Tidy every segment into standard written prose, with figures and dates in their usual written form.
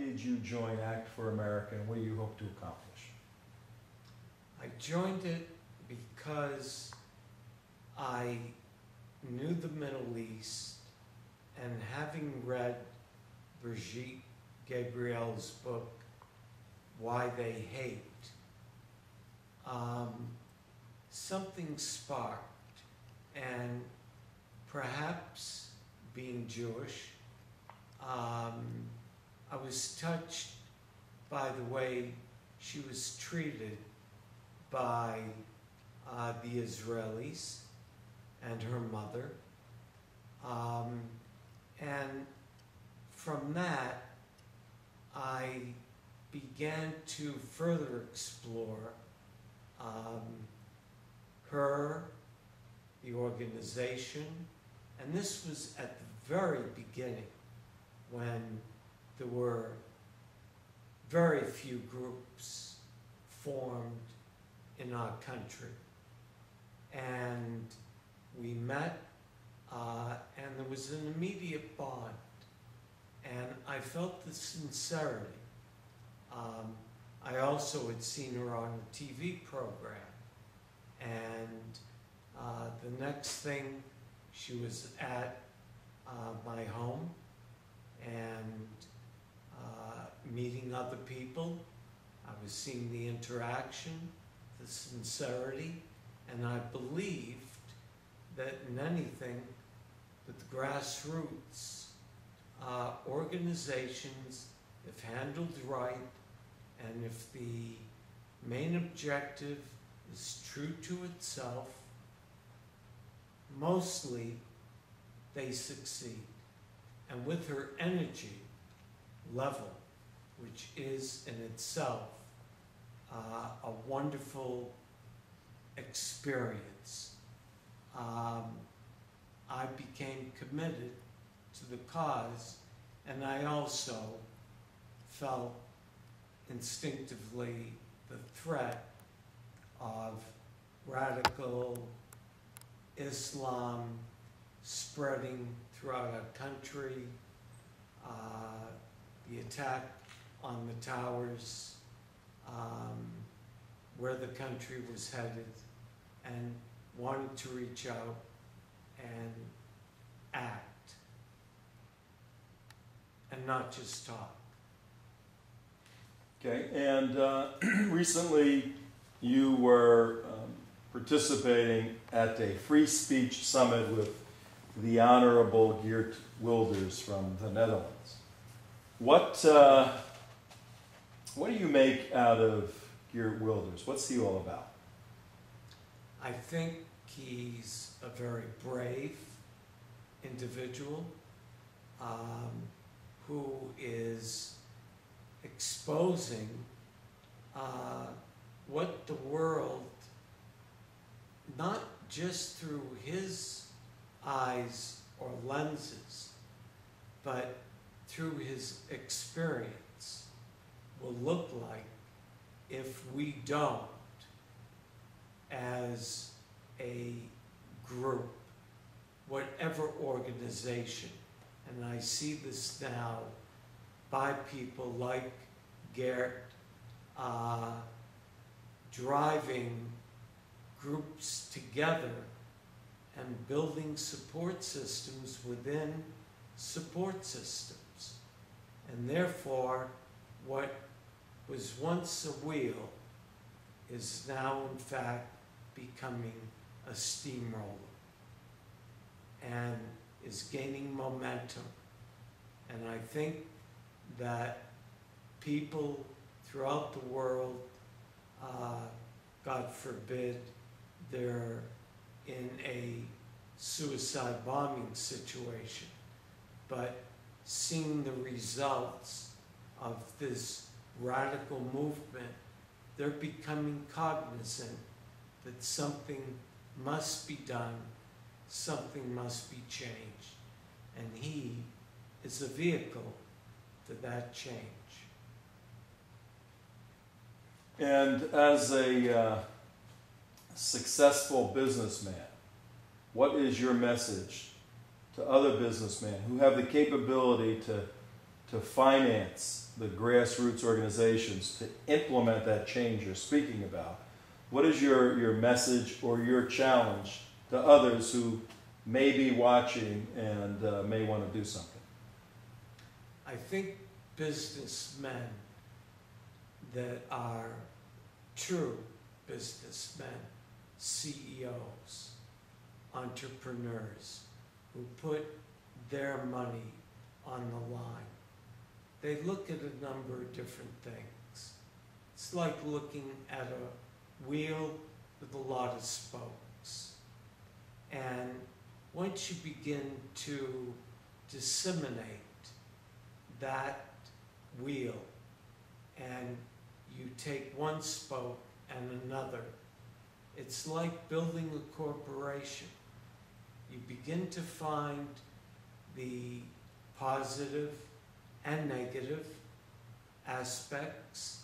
did you join Act for America, and what do you hope to accomplish? I joined it because I knew the Middle East, and having read Brigitte Gabriel's book, Why They Hate, something sparked. And perhaps being Jewish, I was touched by the way she was treated by the Israelis and her mother. And from that, I began to further explore her, the organization, and this was at the very beginning when there were very few groups formed in our country. And we met, and there was an immediate bond. And I felt the sincerity. I also had seen her on a TV program. And the next thing, she was at my home and meeting other people. I was seeing the interaction, the sincerity, and I believed that in anything that the grassroots organizations, if handled right, and if the main objective is true to itself, mostly they succeed. And with her energy level, which is in itself a wonderful experience, I became committed to the cause, and I also felt instinctively the threat of radical Islam spreading throughout our country, the attack on the towers, where the country was headed, and wanted to reach out and act, and not just talk. Okay, and recently you were participating at a free speech summit with the Honorable Geert Wilders from the Netherlands. What do you make out of Geert Wilders? What's he all about? I think he's a very brave individual who is exposing what the world, not just through his eyes or lenses, but through his experience, will look like if we don't, as a group, whatever organization, and I see this now by people like Geert, driving groups together and building support systems within support systems. And therefore, what was once a wheel is now, in fact, becoming a steamroller and is gaining momentum. And I think that people throughout the world, God forbid, they're in a suicide bombing situation, but seeing the results of this radical movement, they're becoming cognizant that something must be done, something must be changed, and he is a vehicle to that change. And as a successful businessman, what is your message to other businessmen who have the capability to finance the grassroots organizations to implement that change you're speaking about, what is your message or your challenge to others who may be watching and may want to do something? I think businessmen that are true businessmen, CEOs, entrepreneurs, who put their money on the line, they look at a number of different things. It's like looking at a wheel with a lot of spokes. And once you begin to disseminate that wheel and you take one spoke and another, it's like building a corporation. You begin to find the positive and negative aspects,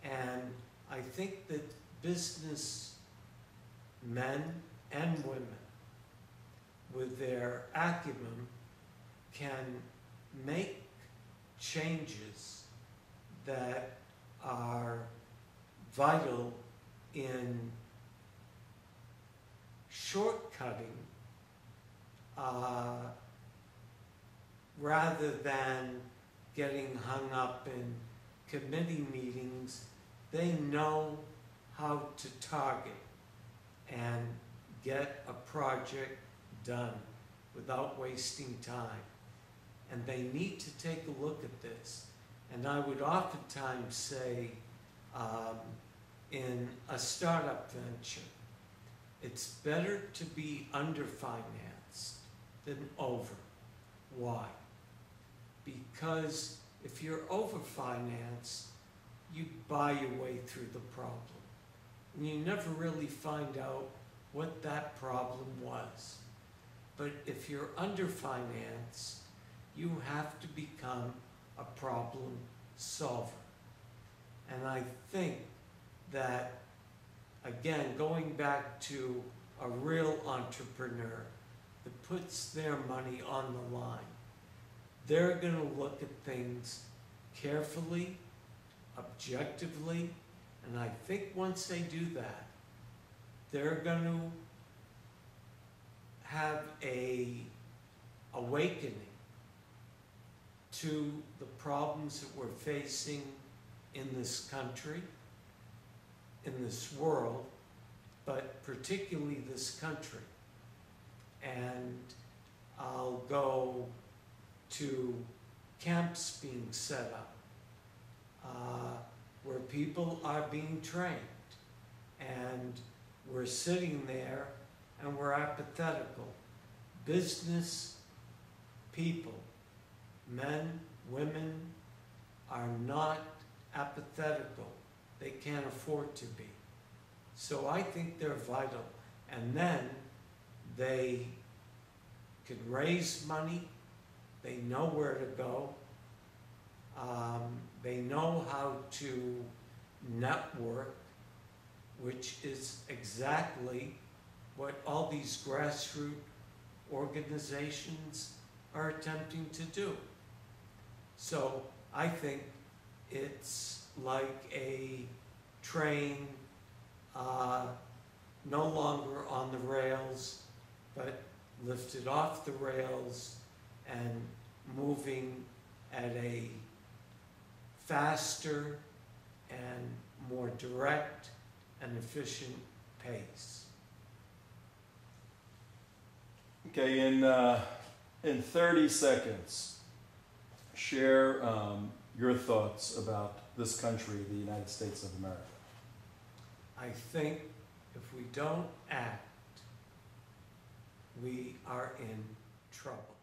and I think that business men and women with their acumen can make changes that are vital in shortcutting rather than getting hung up in committee meetings. They know how to target and get a project done without wasting time. And they need to take a look at this. And I would oftentimes say, in a startup venture, it's better to be underfinanced than over. Why? Because if you're overfinanced, you buy your way through the problem. And you never really find out what that problem was. But if you're underfinanced, you have to become a problem solver. And I think that, again, going back to a real entrepreneur that puts their money on the line, they're going to look at things carefully, objectively, and I think once they do that, they're going to have a awakening to the problems that we're facing in this country, in this world, but particularly this country. And I'll go to camps being set up where people are being trained, and we're sitting there and we're apathetical. Business people, men, women, are not apathetical. They can't afford to be. So I think they're vital. And then they can raise money. They know where to go. They know how to network, which is exactly what all these grassroots organizations are attempting to do. So I think it's like a train no longer on the rails, but lifted off the rails and moving at a faster and more direct and efficient pace. Okay, in 30 seconds, share your thoughts about this country, the United States of America. I think if we don't act, we are in trouble.